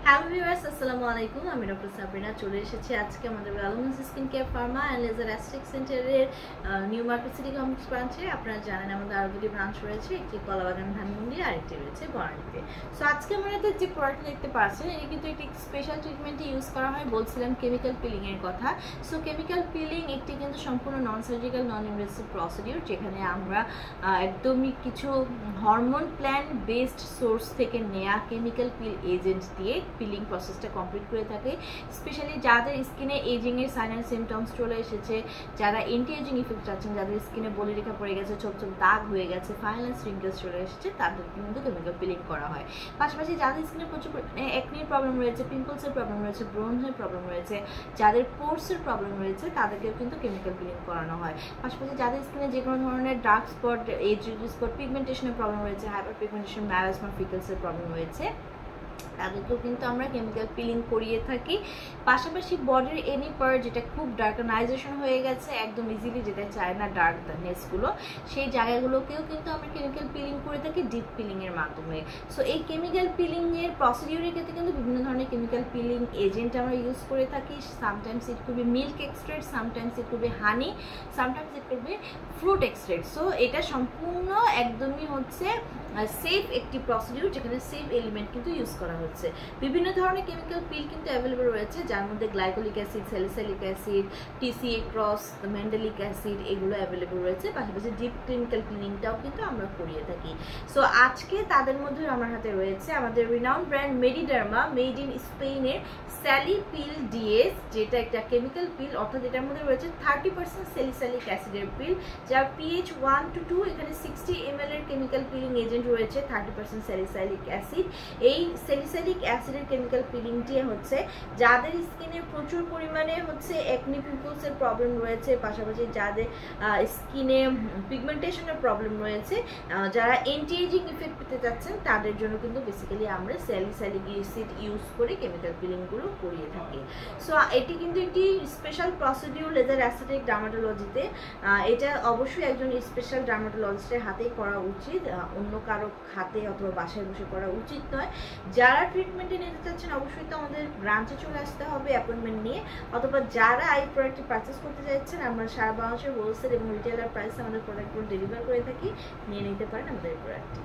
Hello viewers, আসসালামু আলাইকুম। আমি ডক্টর সাবরিনা চলে এসেছি আজকে আমাদের wellness skin care pharma and laser aesthetic সেন্টারের নিউ মার্কেট সিটি কমপ্লেক্স ব্রাঞ্চে। আপনারা জানেন আমাদের আরও দুটি ব্রাঞ্চ রয়েছে, একটি কলাবাগান ধানমন্ডি আর একটি রয়েছে বনানীতে। সো আজকে আমাদের যে প্রোডাক্ট দেখতে পাচ্ছেন এটি কিন্তু একটি স্পেশাল ট্রিটমেন্টে ইউজ করা হয়। বলছিলাম কেমিক্যাল পিলিংয়ের কথা। সো কেমিক্যাল পিলিং একটি কিন্তু সম্পূর্ণ non surgical non invasive procedure, যেখানে আমরা একদমই কিছু হরমোন প্ল্যান্ট বেসড সোর্স থেকে নেওয়া কেমিক্যাল পিল এজেন্ট দিয়ে পিলিং প্রসেসটা কমপ্লিট করে থাকে। স্পেশালি যাদের স্কিনে এজিংয়ের সাইন অ্যান্ড সিমটমস চলে এসেছে, যারা এন্টি এজিং ইফেক্ট চাচ্ছেন, যাদের স্কিনে বলিরেখা পড়ে গেছে, ছোট ছোট দাগ হয়ে গেছে, ফাইন অ্যান্ড রিঙ্কেলস চলে এসেছে, তাদের কিন্তু কেমিক্যাল পিলিং করা হয়। পাশাপাশি যাদের স্কিনে প্রচুর একনির প্রবলেম রয়েছে, পিম্পলসের প্রবলেম রয়েছে, ব্রোনসের প্রবলেম রয়েছে, যাদের পোর্সের প্রবলেম রয়েছে, তাদেরকেও কিন্তু কেমিক্যাল পিলিং করানো হয়। পাশাপাশি যাদের স্কিনে যে কোনো ধরনের ডার্ক স্পট, এজ স্পট, পিগমেন্টেশনের প্রবলেম রয়েছে, হাইপার পিগমেন্টেশন, ম্যালাসমা, ফিকেলসের প্রবলেম রয়েছে, তাদেরকেও কিন্তু আমরা কেমিক্যাল পিলিং করিয়ে থাকি। পাশাপাশি বডির এনি পার্ট যেটা খুব ডার্কানাইজেশন হয়ে গেছে, একদম ইজিলি যেটা চায় না ডার্কনেসগুলো, সেই জায়গাগুলোকেও কিন্তু আমরা কেমিক্যাল পিলিং করে থাকি ডিপ পিলিংয়ের মাধ্যমে। সো এই কেমিক্যাল পিলিংয়ের প্রসিডিউরের ক্ষেত্রে কিন্তু বিভিন্ন ধরনের কেমিক্যাল পিলিং এজেন্ট আমরা ইউজ করে থাকি। Sometimes it could be milk extract, sometimes it could be honey, sometimes it could be fruit extract. So এটা সম্পূর্ণ একদমই হচ্ছে সেফ একটি প্রসিডিউর, যেখানে সেফ এলিমেন্ট কিন্তু ইউজ করা হচ্ছে। বিভিন্ন ধরনের কেমিক্যাল পিল কিন্তু অ্যাভেলেবল রয়েছে, যার মধ্যে glycolic acid, salicylic acid, TCA cross, mandelic acid, এগুলো অ্যাভেলেবল রয়েছে। পাশাপাশি ডিপ কেমিক্যাল ক্লিনিংটাও কিন্তু আমরা করিয়ে থাকি। সো আজকে তাদের মধ্যে আমার হাতে রয়েছে আমাদের রিনাউন্ড ব্র্যান্ড মেডিডার্মা, মেড ইন স্পেনের স্যালি পিল ডিএস, যেটা একটা কেমিক্যাল পিল, অর্থাৎ এটার মধ্যে রয়েছে 30% স্যালিসাইলিক অ্যাসিডের পিল, যার পিএইচ 1 to 2। এখানে 60 ml এর কেমিক্যাল পিলিং এজেন্ট রয়েছে, 30% স্যালিসাইলিক অ্যাসিড। এই স্যালিসাইলিক অ্যাসিডের কেমিক্যাল পিলিংটি হচ্ছে যাদের স্কিনে প্রচুর পরিমাণে হচ্ছে একনি পিম্পলসের প্রবলেম রয়েছে, পাশাপাশি যাদের স্কিনে পিগমেন্টেশনের প্রবলেম রয়েছে, যারা এন্টি এজিং ইফেক্ট পেতে চাচ্ছেন, তাদের জন্য কিন্তু বেসিক্যালি আমরা স্যালিসাইলিক অ্যাসিড ইউজ করে কেমিক্যাল পিলিংগুলো করিয়ে থাকি। সো এটি কিন্তু একটি স্পেশাল প্রসিডিউর লেজার অ্যাস্থেটিক ডার্মাটোলজিতে। এটা অবশ্যই একজন স্পেশাল ডার্মাটোলজিস্টের হাতেই করা উচিত, অন্য কারো হাতে অথবা বাসায় বসে করা উচিত নয়। যারা ট্রিটমেন্টে নিতে চাচ্ছেন অবশ্যই তো আমাদের ব্রাঞ্চে চলে আসতে হবে অ্যাপয়েন্টমেন্ট নিয়ে, অথবা যারা এই প্রোডাক্টটি পারচেস করতে চাইছেন, আমরা সারা বাংলাদেশের হোলসেল এবং রিটেলার প্রাইসে আমাদের প্রোডাক্টগুলো ডেলিভার করে থাকি, নিয়ে নিতে পারেন আমাদের এই প্রোডাক্টটি।